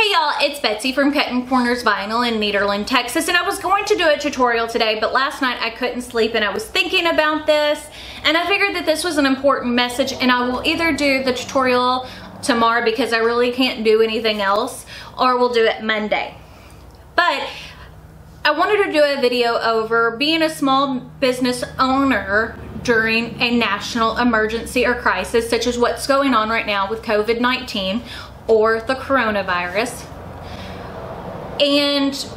Hey y'all, it's Betsy from Cuttin Corners Vinyl in Nederland, Texas, and I was going to do a tutorial today, but last night I couldn't sleep and I was thinking about this, and I figured that this was an important message, and I will either do the tutorial tomorrow because I really can't do anything else, or we'll do it Monday. But I wanted to do a video over being a small business owner during a national emergency or crisis, such as what's going on right now with COVID-19 or the coronavirus, and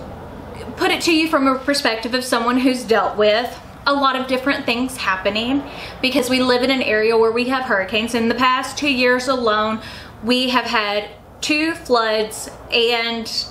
put it to you from a perspective of someone who's dealt with a lot of different things happening, because we live in an area where we have hurricanes. In the past 2 years alone, we have had 2 floods and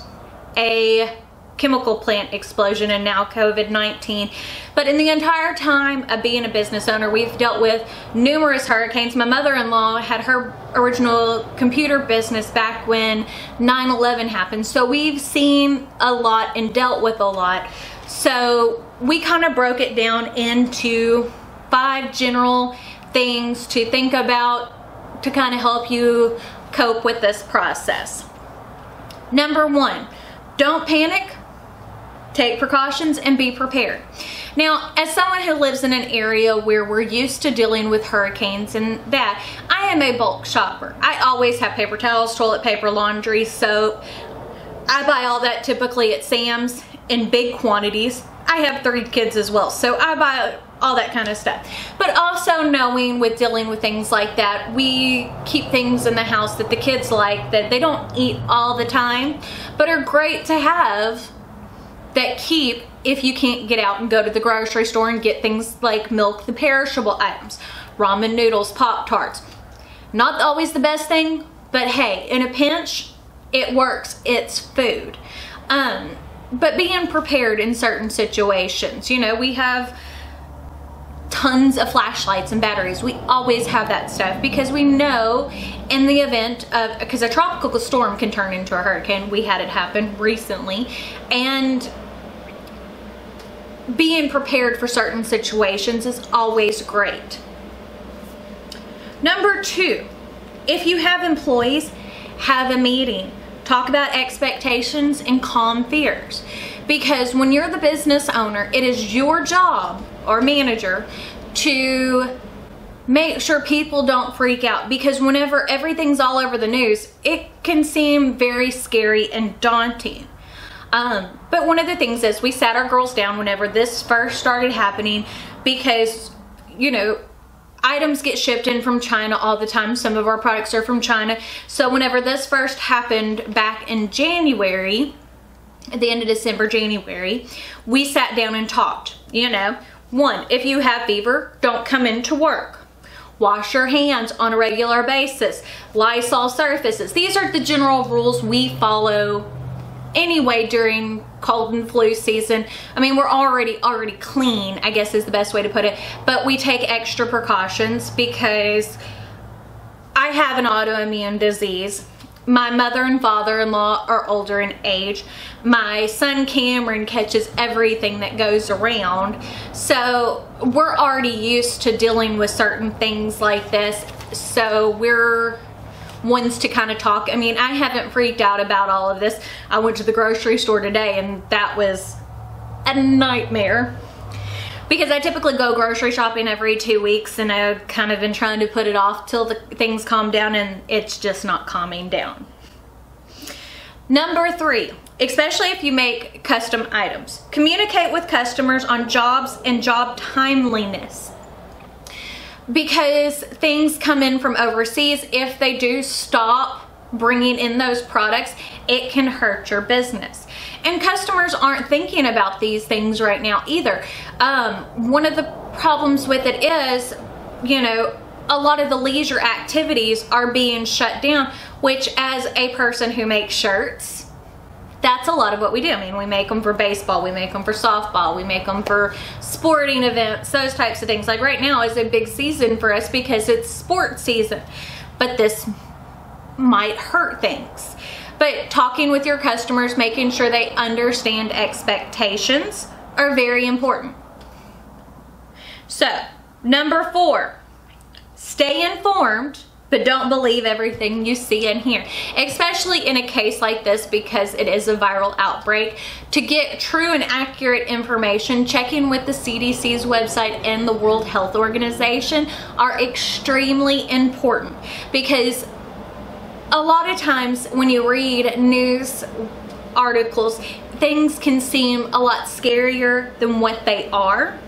a chemical plant explosion, and now COVID-19. But in the entire time of being a business owner, we've dealt with numerous hurricanes. My mother-in-law had her original computer business back when 9/11 happened, so we've seen a lot and dealt with a lot. So we kind of broke it down into 5 general things to think about to kind of help you cope with this process. Number 1, don't panic. Take precautions and be prepared. Now, as someone who lives in an area where we're used to dealing with hurricanes and that, I am a bulk shopper. I always have paper towels, toilet paper, laundry, soap. I buy all that typically at Sam's in big quantities. I have 3 kids as well, so I buy all that kind of stuff. But also knowing with dealing with things like that, we keep things in the house that the kids like, that they don't eat all the time, but are great to have, that keep if you can't get out and go to the grocery store and get things like milk, the perishable items, ramen noodles, Pop-Tarts. Not always the best thing, but hey, in a pinch, it works. It's food. But being prepared in certain situations. You know, we have tons of flashlights and batteries. We always have that stuff because we know in the event of, because a tropical storm can turn into a hurricane. We had it happen recently, and being prepared for certain situations is always great. Number 2, if you have employees, have a meeting. Talk about expectations and calm fears. Because when you're the business owner, it is your job or manager to make sure people don't freak out, because whenever everything's all over the news, it can seem very scary and daunting. But one of the things is, we sat our girls down whenever this first started happening, because, you know, items get shipped in from China all the time. Some of our products are from China. So whenever this first happened back in January, at the end of December, January, we sat down and talked. You know, 1, if you have fever, don't come into work. Wash your hands on a regular basis. Lysol surfaces. These are the general rules we follow anyway during cold and flu season. I mean, we're already clean, I guess is the best way to put it, but we take extra precautions because I have an autoimmune disease. My mother and father-in-law are older in age. My son Cameron catches everything that goes around. So we're already used to dealing with certain things like this. So we're ones to kind of talk. I mean, I haven't freaked out about all of this. I went to the grocery store today and that was a nightmare, because I typically go grocery shopping every 2 weeks, and I've kind of been trying to put it off till the things calm down, and it's just not calming down. Number 3, especially if you make custom items, communicate with customers on jobs and job timeliness. Because things come in from overseas, if they do stop bringing in those products, it can hurt your business. And customers aren't thinking about these things right now either. One of the problems with it is, you know, a lot of the leisure activities are being shut down, which, as a person who makes shirts, that's a lot of what we do. I mean, we make them for baseball, we make them for softball, we make them for sporting events, those types of things. Like right now is a big season for us because it's sports season, but this might hurt things. But talking with your customers, making sure they understand expectations are very important. So, number 4, stay informed But don't believe everything you see and hear, especially in a case like this because it is a viral outbreak. To get true and accurate information, checking with the CDC's website and the World Health Organization are extremely important, because a lot of times when you read news articles, things can seem a lot scarier than what they are.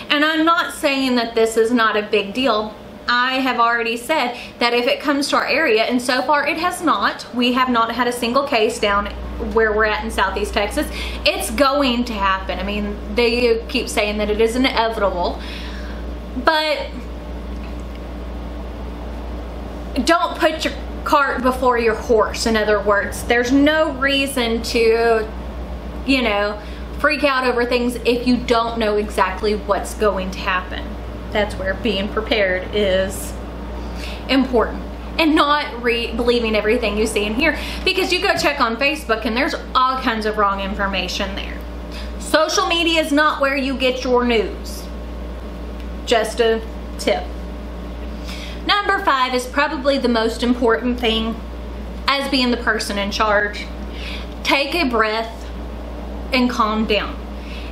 And I'm not saying that this is not a big deal. I have already said that if it comes to our area, and so far it has not, we have not had a single case down where we're at in Southeast Texas. It's going to happen. I mean, they keep saying that it is inevitable, but don't put your cart before your horse. In other words, there's no reason to, you know, freak out over things if you don't know exactly what's going to happen. That's where being prepared is important, and not believing everything you see and hear, because you go check on Facebook and there's all kinds of wrong information there. Social media is not where you get your news. Just a tip. Number 5 is probably the most important thing as being the person in charge. Take a breath and calm down.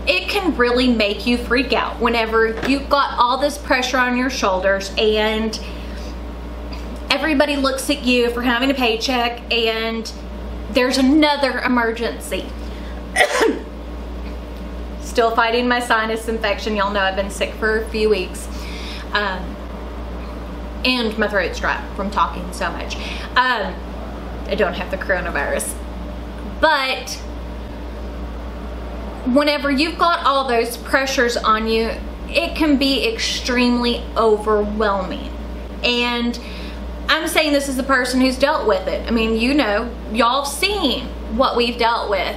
It can really make you freak out whenever you've got all this pressure on your shoulders and everybody looks at you for having a paycheck and there's another emergency. Still fighting my sinus infection. Y'all know I've been sick for a few weeks. And my throat's dry from talking so much. I don't have the coronavirus. But whenever you've got all those pressures on you, it can be extremely overwhelming. And I'm saying this as a person who's dealt with it. I mean, you know, y'all seen what we've dealt with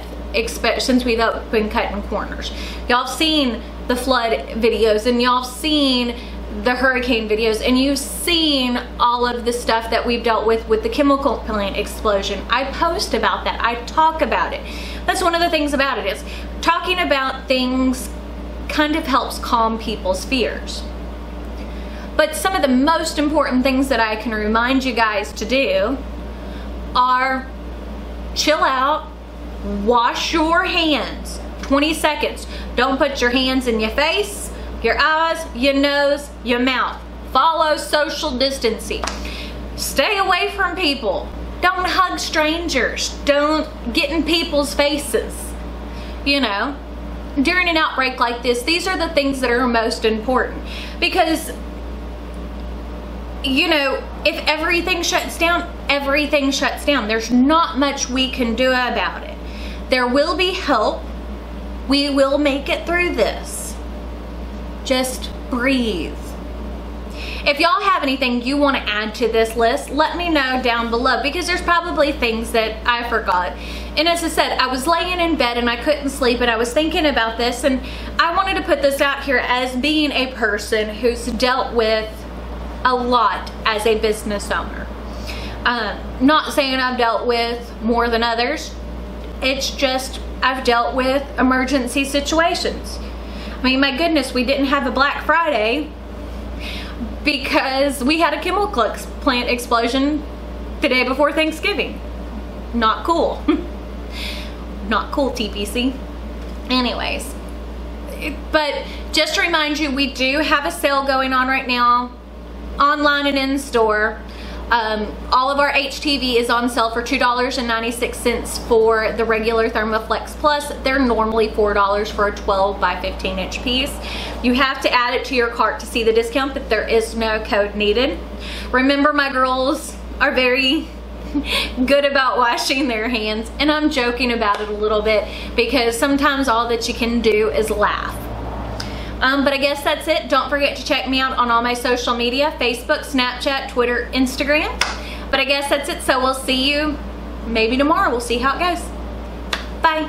since we've been cutting corners. Y'all seen the flood videos, and y'all seen the hurricane videos, and you've seen all of the stuff that we've dealt with the chemical plant explosion. I post about that. I talk about it. That's one of the things about it, is talking about things kind of helps calm people's fears. But some of the most important things that I can remind you guys to do are chill out, wash your hands, 20 seconds. Don't put your hands in your face, your eyes, your nose, your mouth. Follow social distancing. Stay away from people. Don't hug strangers. Don't get in people's faces. You know, during an outbreak like this, these are the things that are most important, because, you know, if everything shuts down, everything shuts down. There's not much we can do about it. There will be help. We will make it through this. Just breathe. If y'all have anything you want to add to this list, let me know down below, because there's probably things that I forgot. And as I said, I was laying in bed and I couldn't sleep, and I was thinking about this, and I wanted to put this out here as being a person who's dealt with a lot as a business owner. Not saying I've dealt with more than others. It's just I've dealt with emergency situations. I mean, my goodness, we didn't have a Black Friday because we had a chemical plant explosion the day before Thanksgiving. Not cool. Not cool, TPC. Anyways, but just to remind you, we do have a sale going on right now, online and in store. All of our HTV is on sale for $2.96 for the regular Thermoflex Plus. They're normally $4 for a 12 by 15 inch piece. You have to add it to your cart to see the discount, but there is no code needed. Remember, my girls are very good about washing their hands, and I'm joking about it a little bit because sometimes all that you can do is laugh. But I guess that's it. Don't forget to check me out on all my social media: Facebook, Snapchat, Twitter, Instagram. But I guess that's it. So we'll see you maybe tomorrow. We'll see how it goes. Bye.